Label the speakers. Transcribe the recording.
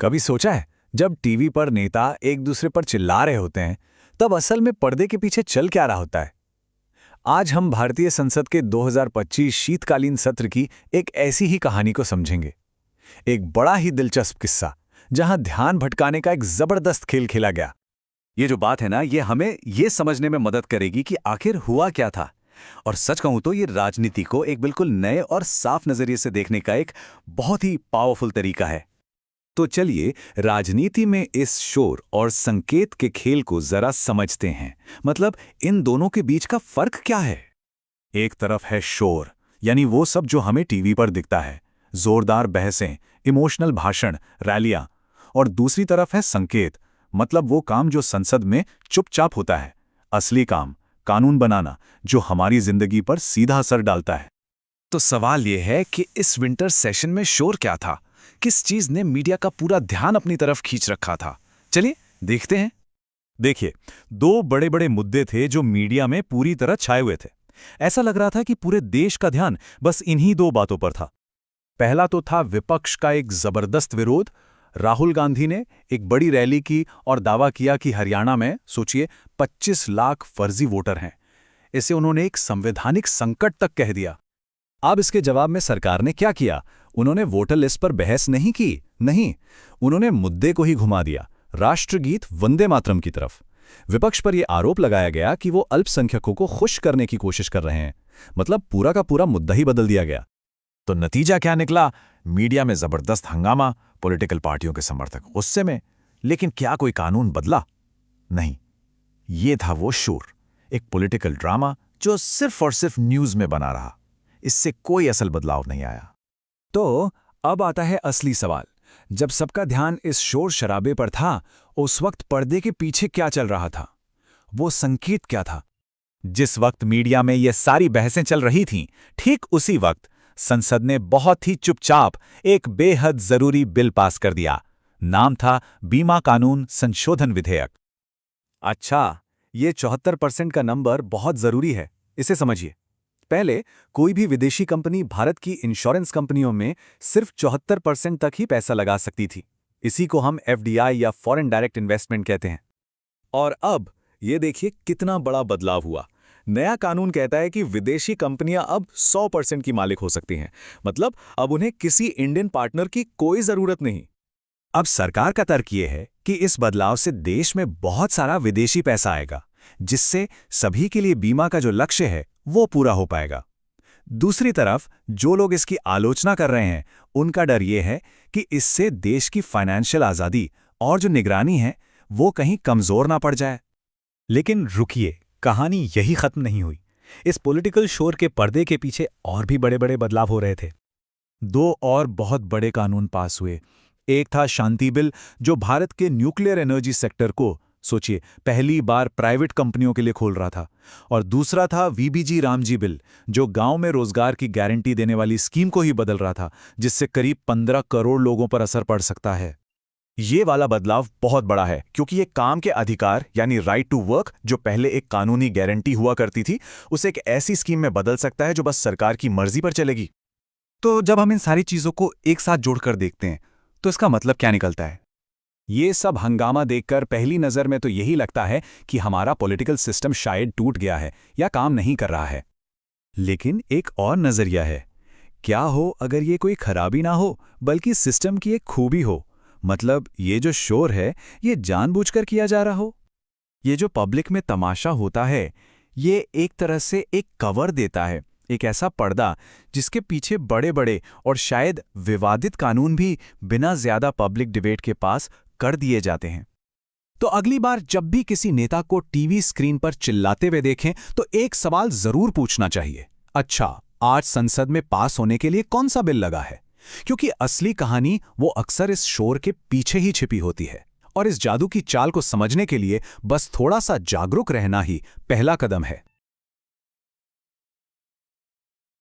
Speaker 1: कभी सोचा है, जब टीवी पर नेता एक दूसरे पर चिल्ला रहे होते हैं, तब असल में पर्दे के पीछे चल क्या रहा होता है? आज हम भारतीय संसद के 2025 शीतकालीन सत्र की एक ऐसी ही कहानी को समझेंगे। एक बड़ा ही दिलचस्प किस्सा, जहां ध्यान भटकाने का एक जबरदस्त खेल खेला गया।
Speaker 2: ये जो बात है ना, ये हमें ये समझने में मदद करेगी कि आखिर हुआ क्या था। और सच कहूं तो ये राजनीति को एक बिल्कुल नए और साफ नजरिए से देखने का एक बहुत ही पावरफुल तरीका है। तो चलिए राजनीति में इस शोर और संकेत के खेल को जरा समझते हैं। मतलब इन दोनों के बीच का फर्क क्या है?
Speaker 1: एक तरफ है शोर, यानी वो सब जो हमें टीवी पर दिखता है, जोरदार बहसें, इमोशनल भाषण, रैलियां। और दूसरी तरफ है संकेत, मतलब वो काम जो संसद में चुपचाप होता है, असली काम, कानून बनाना, जो हमारी जिंदगी पर सीधा असर डालता है।
Speaker 2: तो सवाल ये है कि इस विंटर सेशन में शोर क्या था? किस चीज ने मीडिया का पूरा ध्यान अपनी तरफ खींच रखा था? चलिए देखते हैं।
Speaker 1: देखिए, दो बड़े बड़े मुद्दे थे जो मीडिया में पूरी तरह छाए हुए थे। ऐसा लग रहा था कि पूरे देश का ध्यान बस इन्हीं दो बातों पर था। पहला तो था विपक्ष का एक जबरदस्त विरोध। राहुल गांधी ने एक बड़ी रैली की और दावा किया कि हरियाणा में, सोचिए, 25 लाख फर्जी वोटर हैं। इसे उन्होंने एक संवैधानिक संकट तक कह दिया। अब इसके जवाब में सरकार ने क्या किया? उन्होंने वोटर लिस्ट पर बहस नहीं की, नहीं, उन्होंने मुद्दे को ही घुमा दिया, राष्ट्रगीत वंदे मातरम की तरफ। विपक्ष पर यह आरोप लगाया गया कि वो अल्पसंख्यकों को खुश करने की कोशिश कर रहे हैं। मतलब पूरा का पूरा मुद्दा ही बदल दिया गया।
Speaker 2: तो नतीजा क्या निकला? मीडिया में जबरदस्त हंगामा, पॉलिटिकल पार्टियों के समर्थक गुस्से में। लेकिन क्या कोई कानून बदला? नहीं। ये था वो शोर, एक पॉलिटिकल ड्रामा जो सिर्फ और सिर्फ न्यूज में बना रहा। इससे कोई असल बदलाव नहीं आया।
Speaker 1: तो अब आता है असली सवाल। जब सबका ध्यान इस शोर शराबे पर था, उस वक्त पर्दे के पीछे क्या चल रहा था? वो संकेत क्या था? जिस वक्त मीडिया में ये सारी बहसें चल रही थीं, ठीक उसी वक्त संसद ने बहुत ही चुपचाप एक बेहद जरूरी बिल पास कर दिया। नाम था बीमा कानून संशोधन विधेयक। अच्छा, ये 74% का नंबर बहुत जरूरी है, इसे समझिए। पहले कोई भी विदेशी कंपनी भारत की इंश्योरेंस कंपनियों में सिर्फ 74% तक ही पैसा लगा सकती थी। इसी को हम एफडीआई या फॉरेन डायरेक्ट इन्वेस्टमेंट कहते हैं। और अब ये देखिए कितना बड़ा बदलाव हुआ। नया कानून कहता है कि विदेशी कंपनियां अब 100% की मालिक हो सकती हैं। मतलब अब उन्हें किसी इंडियन पार्टनर की कोई जरूरत नहीं। अब सरकार का तर्क ये है कि इस बदलाव से देश में बहुत सारा विदेशी पैसा आएगा, जिससे सभी के लिए बीमा का जो लक्ष्य है वो पूरा हो पाएगा। दूसरी तरफ जो लोग इसकी आलोचना कर रहे हैं, उनका डर ये है कि इससे देश की फाइनेंशियल आज़ादी और जो निगरानी है वो कहीं कमजोर ना पड़ जाए। लेकिन रुकिए, कहानी यही खत्म नहीं हुई। इस पॉलिटिकल शोर के पर्दे के पीछे और भी बड़े बड़े बदलाव हो रहे थे। दो और बहुत बड़े कानून पास हुए। एक था शांति बिल, जो भारत के न्यूक्लियर एनर्जी सेक्टर को, सोचिए, पहली बार प्राइवेट कंपनियों के लिए खोल रहा था। और दूसरा था वीबीजी रामजी बिल, जो गांव में रोजगार की गारंटी देने वाली स्कीम को ही बदल रहा था, जिससे करीब 15 करोड़ लोगों पर असर पड़ सकता है। ये वाला बदलाव बहुत बड़ा है, क्योंकि ये काम के अधिकार यानी राइट टू वर्क, जो पहले एक कानूनी गारंटी हुआ करती थी, उसे एक ऐसी स्कीम में बदल सकता है जो बस सरकार की मर्जी पर चलेगी। तो जब हम इन सारी चीजों को एक साथ जोड़कर देखते हैं, तो इसका मतलब क्या निकलता है? ये सब हंगामा देखकर पहली नजर में तो यही लगता है कि हमारा पॉलिटिकल सिस्टम शायद टूट गया है या काम नहीं कर रहा है। लेकिन एक और नजरिया है। क्या हो अगर ये कोई खराबी ना हो, बल्कि सिस्टम की एक खूबी हो? मतलब ये जो शोर है, ये जानबूझकर किया जा रहा हो। ये जो पब्लिक में तमाशा होता है, ये एक तरह से एक कवर देता है, एक ऐसा पर्दा जिसके पीछे बड़े बड़े और शायद विवादित कानून भी बिना ज्यादा पब्लिक डिबेट के पास कर दिए जाते हैं। तो अगली बार जब भी किसी नेता को टीवी स्क्रीन पर चिल्लाते हुए देखें, तो एक सवाल जरूर पूछना चाहिए। अच्छा, आज संसद में पास होने के लिए कौन सा बिल लगा है? क्योंकि असली कहानी वो अक्सर इस शोर के पीछे ही छिपी होती है। और इस जादू की चाल को समझने के लिए बस थोड़ा सा जागरूक रहना ही पहला कदम है।